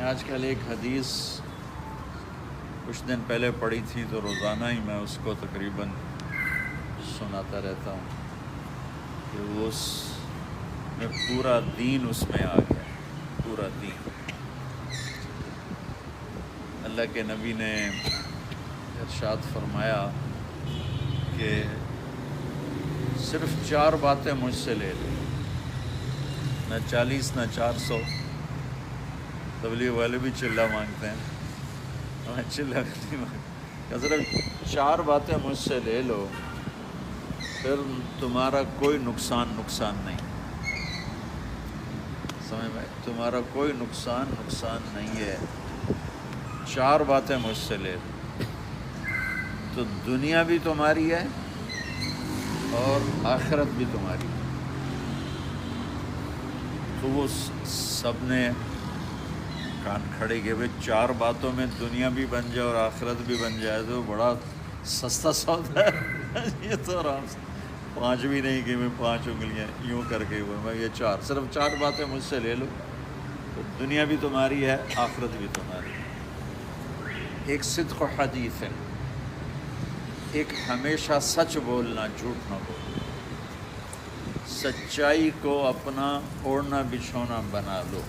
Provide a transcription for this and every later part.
آج کل ایک حدیث کچھ دن پہلے پڑھی تھی تو روزانہ ہی میں اس کو تقریباً سناتا رہتا ہوں کہ اس میں پورا دین اس میں آ گیا، پورا دین۔ اللہ کے نبی نے ارشاد فرمایا کہ صرف 4 باتیں مجھ سے لے لو، نہ 40 نہ 400۔ تبلیغ والے بھی چلہ مانگتے ہیں، میں چلہ نہیں مانگتا، صرف 4 باتیں مجھ سے لے لو، پھر تمہارا کوئی نقصان نہیں، سمجھ میں، تمہارا کوئی نقصان نہیں ہے۔ 4 باتیں مجھ سے لے لو تو دنیا بھی تمہاری ہے اور آخرت بھی تمہاری ہے۔ تو وہ سب نے کان کھڑے کیے، بھائی 4 باتوں میں دنیا بھی بن جائے اور آخرت بھی بن جائے تو بڑا سستا سودا ہے۔ یہ تو آرام سے 5 بھی نہیں کہ میں 5 انگلیاں یوں کر کے میں یہ صرف 4 باتیں مجھ سے لے لو تو دنیا بھی تمہاری ہے، آخرت بھی تمہاری ہے۔ ایک صدق و حدیث ہے، ایک ہمیشہ سچ بولنا، جھوٹ نہ بولنا، سچائی کو اپنا اوڑھنا بچھونا بنا لو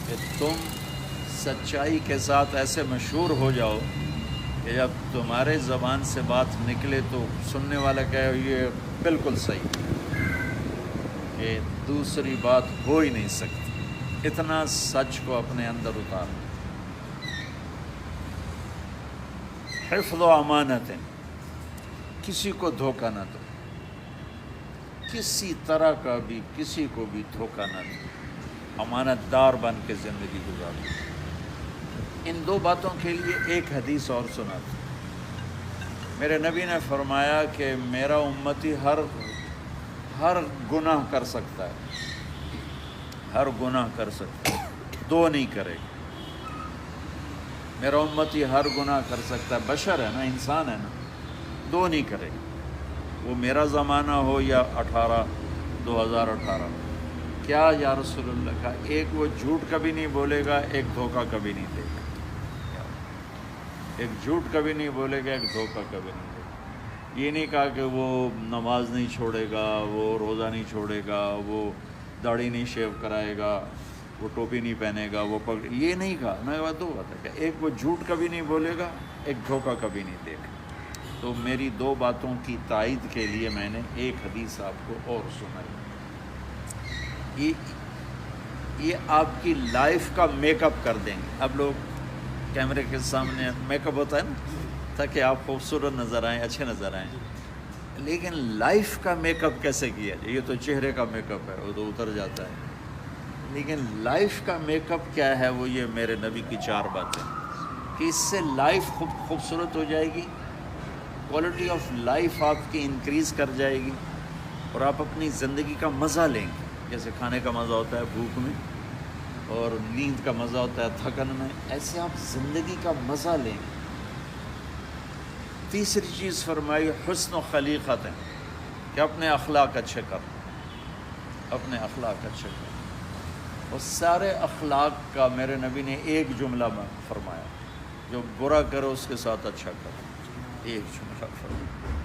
کہ تم سچائی کے ساتھ ایسے مشہور ہو جاؤ کہ جب تمہارے زبان سے بات نکلے تو سننے والا کہے یہ بالکل صحیح، کہ دوسری بات ہو ہی نہیں سکتی، اتنا سچ کو اپنے اندر اتارو۔ حفظ و امانت، کسی کو دھوکہ نہ دو، کسی طرح کا بھی کسی کو بھی دھوکہ نہ دو، امانت دار بن کے زندگی گزارو۔ ان 2 باتوں کے لیے ایک حدیث اور سنا تھی۔ میرے نبی نے فرمایا کہ میرا امتی ہر گناہ کر سکتا ہے، ہر گناہ کر سکتا ہے، 2 نہیں کرے گا۔ میرا امتی ہر گناہ کر سکتا ہے، بشر ہے نا، انسان ہے نا، 2 نہیں کرے گا، وہ میرا زمانہ ہو یا 2018۔ کیا یا رسول اللہ کا؟ ایک وہ جھوٹ کبھی نہیں بولے گا، ایک دھوکہ کبھی نہیں دے گا۔ ایک جھوٹ کبھی نہیں بولے گا، ایک دھوکہ کبھی نہیں دے گا۔ یہ نہیں کہا کہ وہ نماز نہیں چھوڑے گا، وہ روزہ نہیں چھوڑے گا، وہ داڑھی نہیں شیو کرائے گا، وہ ٹوپی نہیں پہنے گا، یہ نہیں کہا۔ میں 2 بات ہے کہ ایک وہ جھوٹ کبھی نہیں بولے گا، ایک دھوکہ کبھی نہیں دے گا۔ تو میری 2 باتوں کی تائید کے لیے میں نے ایک حدیث آپ کو اور سنائی۔ یہ آپ کی لائف کا میک اپ کر دیں گے۔ اب لوگ کیمرے کے سامنے میک اپ ہوتا ہے نا تاکہ آپ خوبصورت نظر آئیں، اچھے نظر آئیں، لیکن لائف کا میک اپ کیسے کیا جائے؟ یہ تو چہرے کا میک اپ ہے، وہ تو اتر جاتا ہے، لیکن لائف کا میک اپ کیا ہے؟ وہ یہ میرے نبی کی 4 باتیں کہ اس سے لائف خوبصورت ہو جائے گی، کوالٹی آف لائف آپ کی انکریز کر جائے گی، اور آپ اپنی زندگی کا مزہ لیں گے۔ جیسے کھانے کا مزہ ہوتا ہے بھوک میں، اور نیند کا مزہ ہوتا ہے تھکن میں، ایسے آپ زندگی کا مزہ لیں گے۔ تیسری چیز فرمائی حسن و خلیقت ہے، کہ اپنے اخلاق اچھے کر، اپنے اخلاق اچھے کر۔ اور سارے اخلاق کا میرے نبی نے ایک جملہ میں فرمایا، جو برا کرو اس کے ساتھ اچھا کرو، ایک جملہ فرمایا،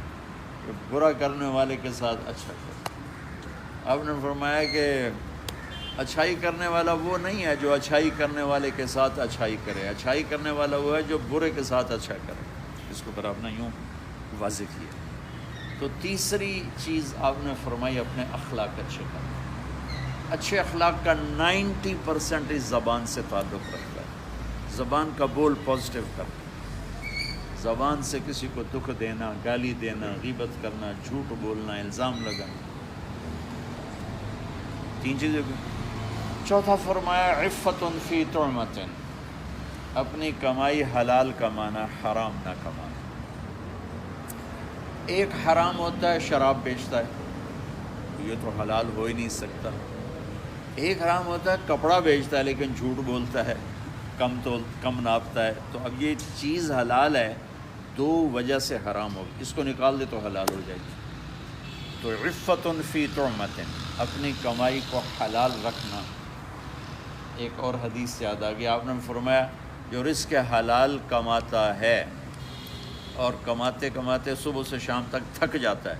جو برا کرنے والے کے ساتھ اچھا کرو۔ آپ نے فرمایا کہ اچھائی کرنے والا وہ نہیں ہے جو اچھائی کرنے والے کے ساتھ اچھائی کرے، اچھائی کرنے والا وہ ہے جو برے کے ساتھ اچھا کرے۔ اس کو پر آپ نے یوں واضح کیا۔ تو تیسری چیز آپ نے فرمائی اپنے اخلاق اچھے کرنا۔ اچھے اخلاق کا 90% اس زبان سے تعلق رکھتا ہے۔ زبان کا بول پازیٹیو کرنا، زبان سے کسی کو دکھ دینا، گالی دینا، غیبت کرنا، جھوٹ بولنا، الزام لگانا، 3 چیزیں۔ چوتھا فرمایا عفت فی طعمۃ، اپنی کمائی حلال کمانا، حرام نہ کمانا۔ ایک حرام ہوتا ہے شراب بیچتا ہے، یہ تو حلال ہو ہی نہیں سکتا۔ ایک حرام ہوتا ہے کپڑا بیچتا ہے لیکن جھوٹ بولتا ہے، کم ناپتا ہے، تو اب یہ چیز حلال ہے، 2 وجہ سے حرام ہوگی، اس کو نکال دے تو حلال ہو جائے گی۔ تو عفت فی طعمۃ، اپنی کمائی کو حلال رکھنا، ایک اور حدیث یاد آ گئی، آپ نے فرمایا جو رزق حلال کماتا ہے اور کماتے کماتے صبح سے شام تک تھک جاتا ہے،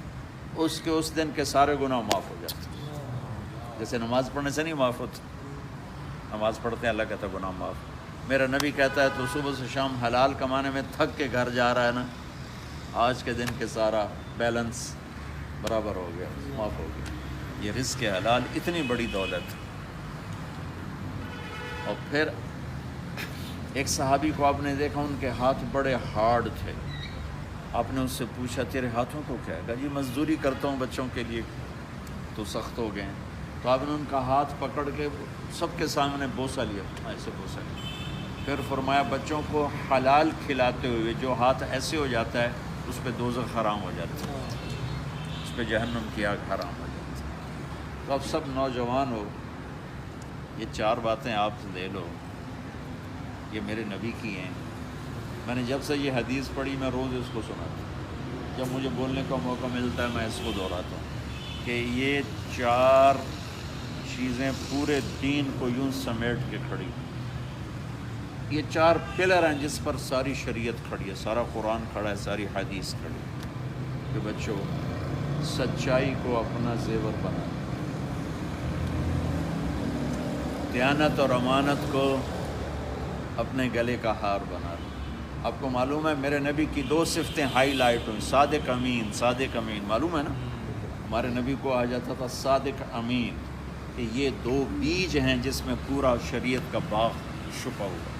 اس کے اس دن کے سارے گناہ معاف ہو جاتے ہیں۔ جیسے نماز پڑھنے سے نہیں معاف ہوتے، نماز پڑھتے ہیں اللہ کہتا ہے گناہ معاف۔ میرا نبی کہتا ہے تو صبح سے شام حلال کمانے میں تھک کے گھر جا رہا ہے نا، آج کے دن کے سارا بیلنس برابر ہو گیا، معاف ہو گیا۔ یہ رزق حلال اتنی بڑی دولت۔ اور پھر ایک صحابی کو آپ نے دیکھا، ان کے ہاتھ بڑے ہارڈ تھے، آپ نے اس سے پوچھا تیرے ہاتھوں کو کیا ہے؟ کہا جی مزدوری کرتا ہوں بچوں کے لیے، تو سخت ہو گئے ہیں۔ تو آپ نے ان کا ہاتھ پکڑ کے سب کے سامنے بوسہ لیا، ایسے بوسہ لیا، پھر فرمایا بچوں کو حلال کھلاتے ہوئے جو ہاتھ ایسے ہو جاتا ہے اس پہ دوزخ حرام ہو جاتا ہے، اس پہ جہنم کی آگ حرام ہو جاتی ہے۔ تو اب سب نوجوان ہو، یہ 4 باتیں آپ سے لے لو، یہ میرے نبی کی ہیں۔ میں نے جب سے یہ حدیث پڑھی میں روز اس کو سناتا ہوں، جب مجھے بولنے کا موقع ملتا ہے میں اس کو دہراتا ہوں کہ یہ 4 چیزیں پورے دین کو یوں سمیٹ کے کھڑی، یہ 4 پلر ہیں جس پر ساری شریعت کھڑی ہے، سارا قرآن کھڑا ہے، ساری حدیث کھڑی ہے کہ بچوں سچائی کو اپنا زیور بنا، دیانت اور امانت کو اپنے گلے کا ہار بنا لو۔ آپ کو معلوم ہے میرے نبی کی 2 صفتیں ہائی لائٹ ہوئیں، صادق امین، صادق امین، معلوم ہے نا؟ ہمارے نبی کو آ جاتا تھا صادق امین، کہ یہ 2 بیج ہیں جس میں پورا شریعت کا باغ چھپا ہوا۔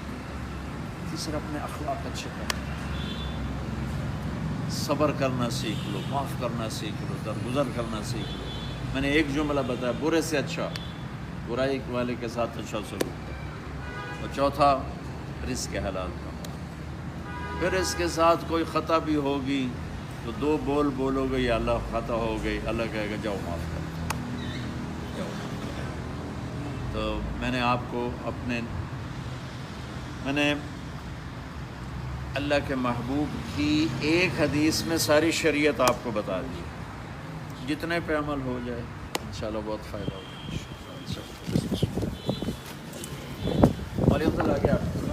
تیسرا اپنے اخلاق اچھے کرنا، صبر کرنا سیکھ لو، معاف کرنا سیکھ لو، درگزر کرنا سیکھ لو۔ میں نے ایک جملہ بتایا، برے سے اچھا، برائی والے کے ساتھ اچھا سلوک کرو۔ اور چوتھا رزق حلال کا، پھر اس کے ساتھ کوئی خطا بھی ہوگی تو 2 بول بولو گے یا اللہ خطا ہو گئی، اللہ کہے گا جاؤ معاف کر جاؤ۔ تو میں نے آپ کو میں نے اللہ کے محبوب کی ایک حدیث میں ساری شریعت آپ کو بتا دی، جتنے پہ عمل ہو جائے انشاءاللہ بہت فائدہ ہوگا۔ وعلیکم السلام۔